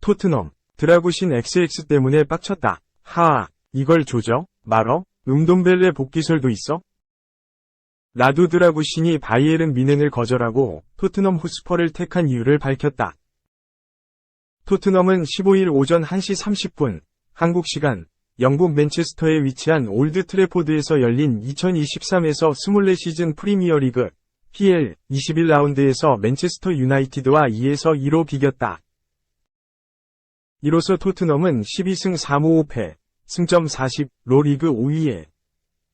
토트넘, 드라구신 XX 때문에 빡쳤다. 하하, 이걸 조져? 말어? 음돔벨레 복귀설도 있어? 라두 드라구신이 바이에른 뮌헨을 거절하고 토트넘 호스퍼를 택한 이유를 밝혔다. 토트넘은 15일 오전 1시 30분, 한국 시간, 영국 맨체스터에 위치한 올드 트래포드에서 열린 2023에서 24시즌 프리미어리그 PL 21라운드에서 맨체스터 유나이티드와 2에서 2로 비겼다. 이로써 토트넘은 12승 3무 5패, 승점 40로 리그 5위에,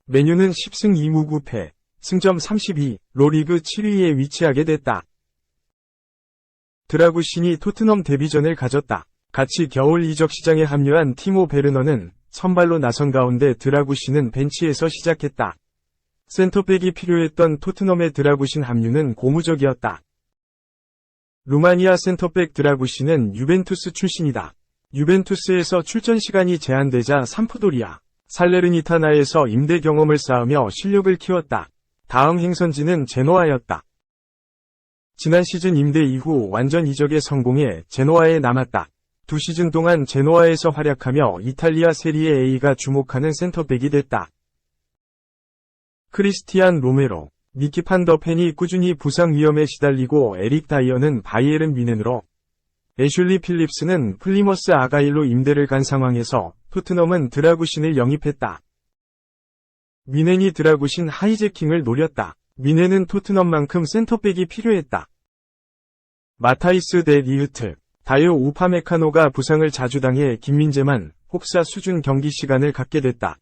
맨유는 10승 2무 9패, 승점 32로 리그 7위에 위치하게 됐다. 드라구신이 토트넘 데뷔전을 가졌다. 같이 겨울 이적 시장에 합류한 티모 베르너는 선발로 나선 가운데 드라구신은 벤치에서 시작했다. 센터백이 필요했던 토트넘의 드라구신 합류는 고무적이었다. 루마니아 센터백 드라구신은 유벤투스 출신이다. 유벤투스에서 출전 시간이 제한되자 삼프도리아, 살레르니타나에서 임대 경험을 쌓으며 실력을 키웠다. 다음 행선지는 제노아였다. 지난 시즌 임대 이후 완전 이적에 성공해 제노아에 남았다. 2시즌 동안 제노아에서 활약하며 이탈리아 세리에 A가 주목하는 센터백이 됐다. 크리스티안 로메로, 미키 판 더 펜이 꾸준히 부상 위험에 시달리고 에릭 다이어는 바이에른 뮌헨으로, 애슐리 필립스는 플리머스 아가일로 임대를 간 상황에서 토트넘은 드라구신을 영입했다. 뮌헨이 드라구신 하이제킹을 노렸다. 뮌헨은 토트넘만큼 센터백이 필요했다. 마타이스 데 리흐트, 다요 우파메카노가 부상을 자주 당해 김민재만 혹사 수준 경기 시간을 갖게 됐다.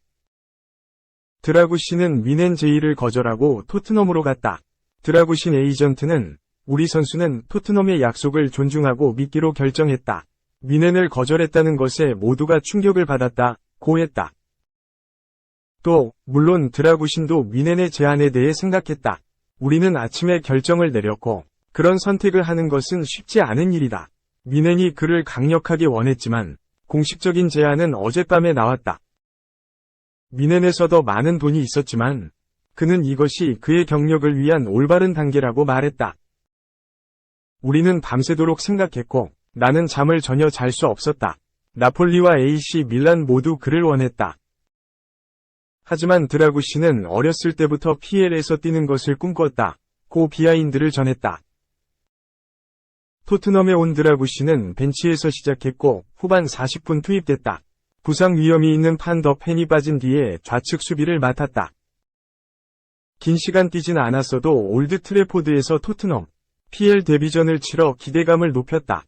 드라구신은 뮌헨 제의를 거절하고 토트넘으로 갔다. 드라구신 에이전트는 우리 선수는 토트넘의 약속을 존중하고 믿기로 결정했다. 뮌헨을 거절했다는 것에 모두가 충격을 받았다고 했다. 또 물론 드라구신도 뮌헨의 제안에 대해 생각했다. 우리는 아침에 결정을 내렸고 그런 선택을 하는 것은 쉽지 않은 일이다. 뮌헨이 그를 강력하게 원했지만 공식적인 제안은 어젯밤에 나왔다. 뮌헨에서도 많은 돈이 있었지만 그는 이것이 그의 경력을 위한 올바른 단계라고 말했다. 우리는 밤새도록 생각했고 나는 잠을 전혀 잘 수 없었다. 나폴리와 AC 밀란 모두 그를 원했다. 하지만 드라구신은 어렸을 때부터 PL에서 뛰는 것을 꿈꿨다고 비하인드를 전했다. 토트넘에 온 드라구신은 벤치에서 시작했고 후반 40분 투입됐다. 부상 위험이 있는 판 더 펜이 빠진 뒤에 좌측 수비를 맡았다. 긴 시간 뛰진 않았어도 올드 트래포드에서 토트넘 PL 데뷔전을 치러 기대감을 높였다.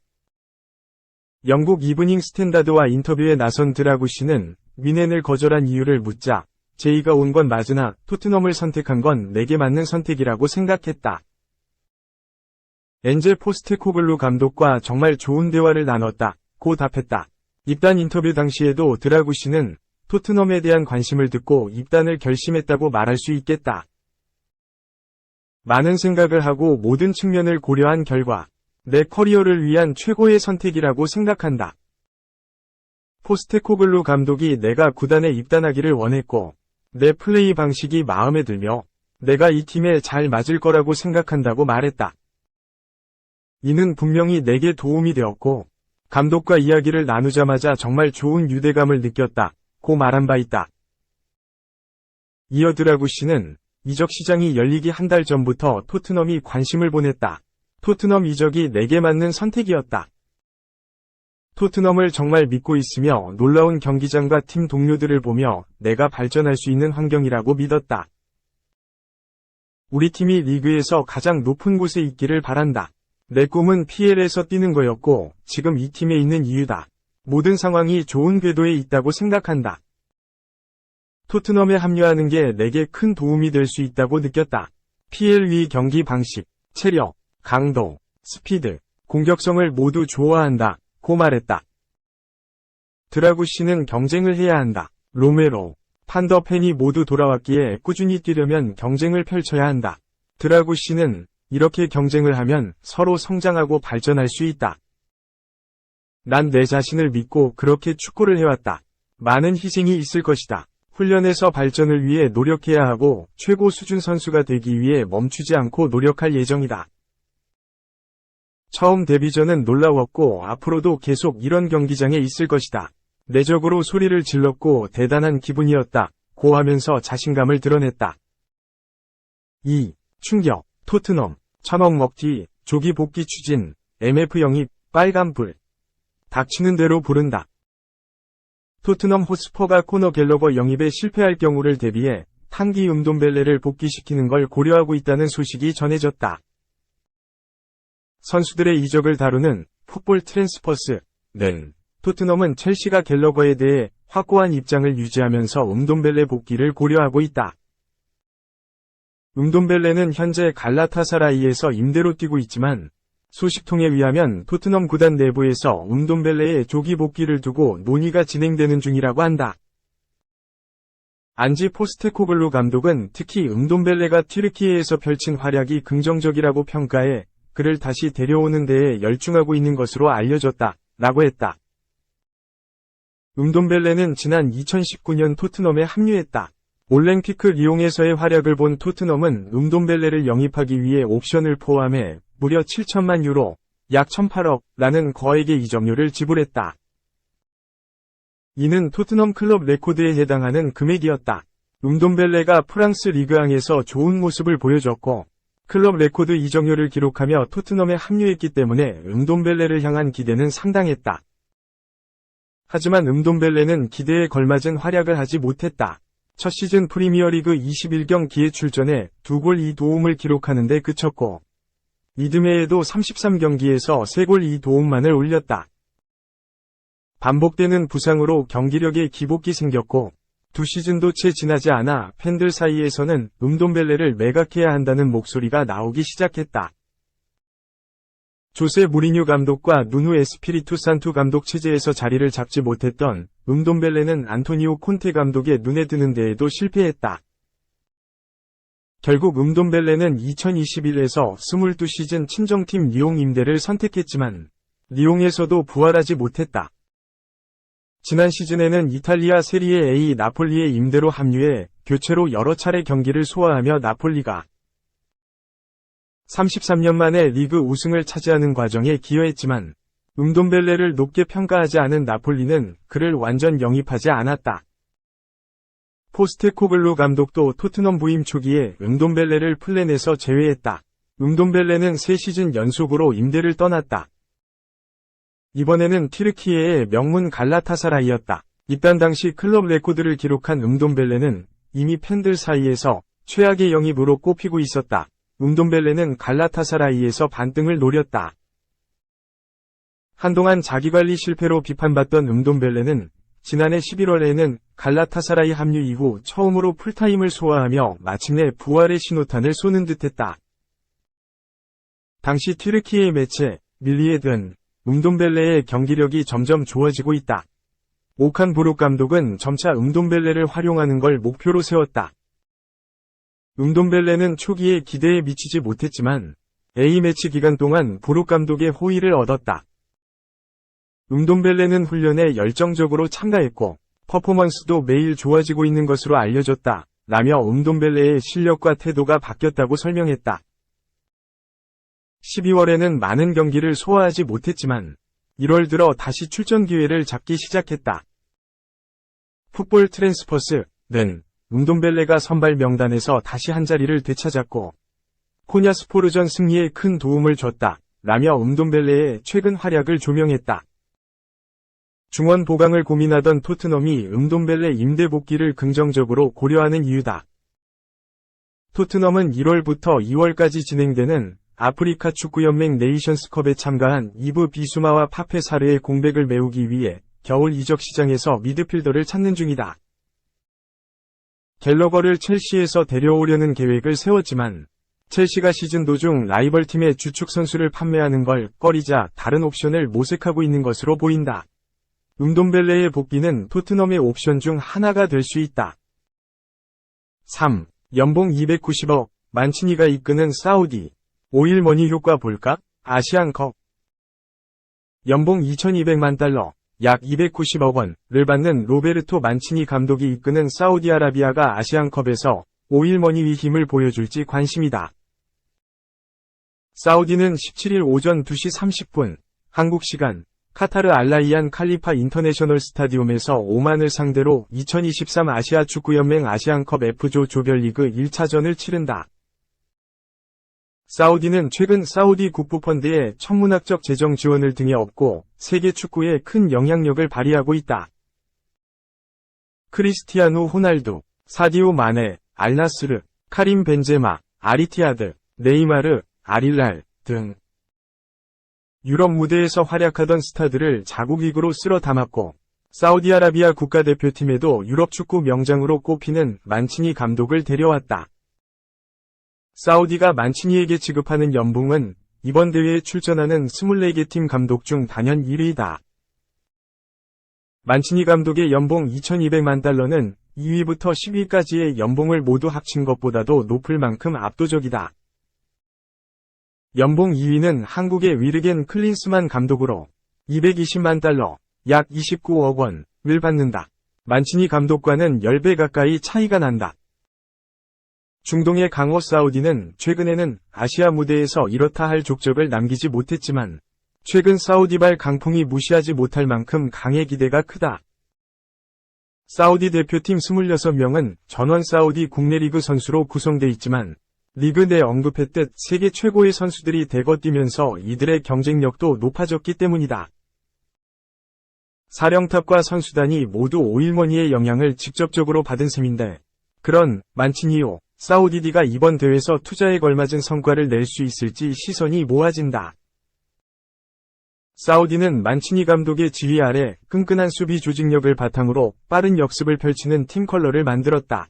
영국 이브닝 스탠다드와 인터뷰에 나선 드라구신은 뮌헨을 거절한 이유를 묻자 제의가 온 건 맞으나 토트넘을 선택한 건 내게 맞는 선택이라고 생각했다. 엔젤 포스테코글루 감독과 정말 좋은 대화를 나눴다고 답했다. 입단 인터뷰 당시에도 드라구신은 토트넘에 대한 관심을 듣고 입단을 결심했다고 말할 수 있겠다. 많은 생각을 하고 모든 측면을 고려한 결과 내 커리어를 위한 최고의 선택이라고 생각한다. 포스테코글루 감독이 내가 구단에 입단하기를 원했고 내 플레이 방식이 마음에 들며 내가 이 팀에 잘 맞을 거라고 생각한다고 말했다. 이는 분명히 내게 도움이 되었고 감독과 이야기를 나누자마자 정말 좋은 유대감을 느꼈다고 말한 바 있다. 이어 드라구신은 이적 시장이 열리기 한 달 전부터 토트넘이 관심을 보냈다. 토트넘 이적이 내게 맞는 선택이었다. 토트넘을 정말 믿고 있으며 놀라운 경기장과 팀 동료들을 보며 내가 발전할 수 있는 환경이라고 믿었다. 우리 팀이 리그에서 가장 높은 곳에 있기를 바란다. 내 꿈은 PL에서 뛰는 거였고 지금 이 팀에 있는 이유다. 모든 상황이 좋은 궤도에 있다고 생각한다. 토트넘에 합류하는 게 내게 큰 도움이 될 수 있다고 느꼈다. PL 위 경기 방식, 체력, 강도, 스피드, 공격성을 모두 좋아한다고 말했다. 드라구신은 경쟁을 해야 한다. 로메로, 판 더 펜이 모두 돌아왔기에 꾸준히 뛰려면 경쟁을 펼쳐야 한다. 드라구신은 이렇게 경쟁을 하면 서로 성장하고 발전할 수 있다. 난 내 자신을 믿고 그렇게 축구를 해왔다. 많은 희생이 있을 것이다. 훈련에서 발전을 위해 노력해야 하고 최고 수준 선수가 되기 위해 멈추지 않고 노력할 예정이다. 처음 데뷔전은 놀라웠고 앞으로도 계속 이런 경기장에 있을 것이다. 내적으로 소리를 질렀고 대단한 기분이었다. 고 하면서 자신감을 드러냈다. 2. 충격. 토트넘. 1,000억 먹튀. 조기 복귀 추진. MF 영입. 빨간불. 닥치는 대로 부른다. 토트넘 호스퍼가 코너 갤러거 영입에 실패할 경우를 대비해 탕기 은돔벨레를 복귀시키는 걸 고려하고 있다는 소식이 전해졌다. 선수들의 이적을 다루는 풋볼 트랜스퍼스는 토트넘은 첼시가 갤러거에 대해 확고한 입장을 유지하면서 은돔벨레 복귀를 고려하고 있다. 은돔벨레는 현재 갈라타사라이에서 임대로 뛰고 있지만 소식통에 의하면 토트넘 구단 내부에서 은돔벨레의 조기 복귀를 두고 논의가 진행되는 중이라고 한다. 안지 포스테코글루 감독은 특히 은돔벨레가 튀르키예에서 펼친 활약이 긍정적이라고 평가해 그를 다시 데려오는 데에 열중하고 있는 것으로 알려졌다. 라고 했다. 은돔벨레는 지난 2019년 토트넘에 합류했다. 올랭피크 리옹에서의 활약을 본 토트넘은 은돔벨레를 영입하기 위해 옵션을 포함해 무려 7천만 유로, 약 1,008억라는 거액의 이적료를 지불했다. 이는 토트넘 클럽 레코드에 해당하는 금액이었다. 은돔벨레가 프랑스 리그앙에서 좋은 모습을 보여줬고 클럽 레코드 이적료를 기록하며 토트넘에 합류했기 때문에 은돔벨레를 향한 기대는 상당했다. 하지만 은돔벨레는 기대에 걸맞은 활약을 하지 못했다. 첫 시즌 프리미어리그 21경기에 출전해 2골 2도움을 기록하는 데 그쳤고 이듬해에도 33경기에서 3골 2도움만을 올렸다. 반복되는 부상으로 경기력에 기복이 생겼고 2시즌도 채 지나지 않아 팬들 사이에서는 은돔벨레를 매각해야 한다는 목소리가 나오기 시작했다. 조세 무리뉴 감독과 누누 에스피리투 산투 감독 체제에서 자리를 잡지 못했던 은돔벨레는 안토니오 콘테 감독의 눈에 드는 데에도 실패했다. 결국 은돔벨레는 2021에서 22시즌 친정팀 리옹 임대를 선택했지만 리옹에서도 부활하지 못했다. 지난 시즌에는 이탈리아 세리에 A 나폴리에 임대로 합류해 교체로 여러 차례 경기를 소화하며 나폴리가 33년 만에 리그 우승을 차지하는 과정에 기여했지만 은돔벨레를 높게 평가하지 않은 나폴리는 그를 완전 영입하지 않았다. 포스테코글루 감독도 토트넘 부임 초기에 은돔벨레를 플랜에서 제외했다. 은돔벨레는 3시즌 연속으로 임대를 떠났다. 이번에는 튀르키예의 명문 갈라타사라이였다. 입단 당시 클럽 레코드를 기록한 은돔벨레는 이미 팬들 사이에서 최악의 영입으로 꼽히고 있었다. 은돔벨레는 갈라타사라이에서 반등을 노렸다. 한동안 자기관리 실패로 비판받던 은돔벨레는 지난해 11월에는 갈라타사라이 합류 이후 처음으로 풀타임을 소화하며 마침내 부활의 신호탄을 쏘는 듯했다. 당시 튀르키예 매체 밀리에드는 은돔벨레의 경기력이 점점 좋아지고 있다. 오칸 부룩 감독은 점차 은돔벨레를 활용하는 걸 목표로 세웠다. 은돔벨레는 초기에 기대에 미치지 못했지만 A매치 기간 동안 부룩 감독의 호의를 얻었다. 은돔벨레는 훈련에 열정적으로 참가했고 퍼포먼스도 매일 좋아지고 있는 것으로 알려졌다. 라며 은돔벨레의 실력과 태도가 바뀌었다고 설명했다. 12월에는 많은 경기를 소화하지 못했지만 1월 들어 다시 출전 기회를 잡기 시작했다. 풋볼 트랜스퍼스는 은돔벨레가 선발 명단에서 다시 한자리를 되찾았고 코냐스포르전 승리에 큰 도움을 줬다. 라며 은돔벨레의 최근 활약을 조명했다. 중원 보강을 고민하던 토트넘이 은돔벨레 임대 복귀를 긍정적으로 고려하는 이유다. 토트넘은 1월부터 2월까지 진행되는 아프리카 축구연맹 네이션스컵에 참가한 이브 비수마와 파페 사르의 공백을 메우기 위해 겨울 이적 시장에서 미드필더를 찾는 중이다. 갤러거를 첼시에서 데려오려는 계획을 세웠지만 첼시가 시즌 도중 라이벌 팀의 주축 선수를 판매하는 걸 꺼리자 다른 옵션을 모색하고 있는 것으로 보인다. 은돔벨레의 복귀는 토트넘의 옵션 중 하나가 될 수 있다. 3. 연봉 290억, 만치니가 이끄는 사우디. 오일 머니 효과 볼까? 아시안컵. 연봉 2200만 달러, 약 290억 원을 받는 로베르토 만치니 감독이 이끄는 사우디아라비아가 아시안컵에서 5일머니의 힘을 보여줄지 관심이다. 사우디는 17일 오전 2시 30분 한국 시간 카타르 알라이안 칼리파 인터내셔널 스타디움에서 오만을 상대로 2023 아시아 축구연맹 아시안컵 F조 조별리그 1차전을 치른다. 사우디는 최근 사우디 국부펀드의 천문학적 재정 지원을 등에 업고 세계 축구에 큰 영향력을 발휘하고 있다. 크리스티아누 호날두, 사디오 마네, 알나스르, 카림 벤제마, 아리티아드, 네이마르, 아릴랄 등 유럽 무대에서 활약하던 스타들을 자국익으로 쓸어 담았고 사우디아라비아 국가대표팀에도 유럽 축구 명장으로 꼽히는 만치니 감독을 데려왔다. 사우디가 만치니에게 지급하는 연봉은 이번 대회에 출전하는 24개 팀 감독 중 단연 1위다. 만치니 감독의 연봉 2,200만 달러는 2위부터 10위까지의 연봉을 모두 합친 것보다도 높을 만큼 압도적이다. 연봉 2위는 한국의 위르겐 클린스만 감독으로 220만 달러, 약 29억 원을 받는다. 만치니 감독과는 10배 가까이 차이가 난다. 중동의 강호 사우디는 최근에는 아시아 무대에서 이렇다 할 족적을 남기지 못했지만 최근 사우디발 강풍이 무시하지 못할 만큼 강의 기대가 크다. 사우디 대표팀 26명은 전원 사우디 국내 리그 선수로 구성돼 있지만 리그 내 언급했듯 세계 최고의 선수들이 대거 뛰면서 이들의 경쟁력도 높아졌기 때문이다. 사령탑과 선수단이 모두 오일머니의 영향을 직접적으로 받은 셈인데 그런 만치니오 사우디디가 이번 대회에서 투자에 걸맞은 성과를 낼 수 있을지 시선이 모아진다. 사우디는 만치니 감독의 지휘 아래 끈끈한 수비 조직력을 바탕으로 빠른 역습을 펼치는 팀 컬러를 만들었다.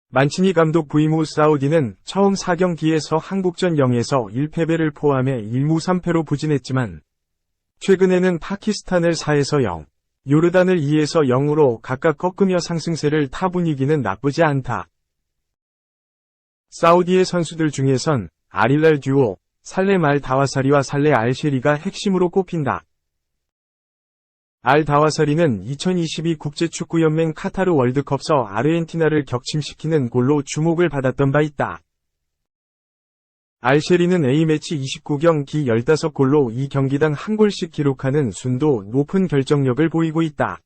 만치니 감독 부임 후 사우디는 처음 4경기에서 한국전 0에서 1패배를 포함해 1무 3패로 부진했지만 최근에는 파키스탄을 4에서 0, 요르단을 2에서 0으로 각각 꺾으며 상승세를 타 분위기는 나쁘지 않다. 사우디의 선수들 중에선 아릴랄 듀오, 살레 말 다와사리와 살레 알쉐리가 핵심으로 꼽힌다. 알 다와사리는 2022 국제축구연맹 카타르 월드컵서 아르헨티나를 격침시키는 골로 주목을 받았던 바 있다. 알쉐리는 A매치 29경기 15골로 2경기당 1골씩 기록하는 순도 높은 결정력을 보이고 있다.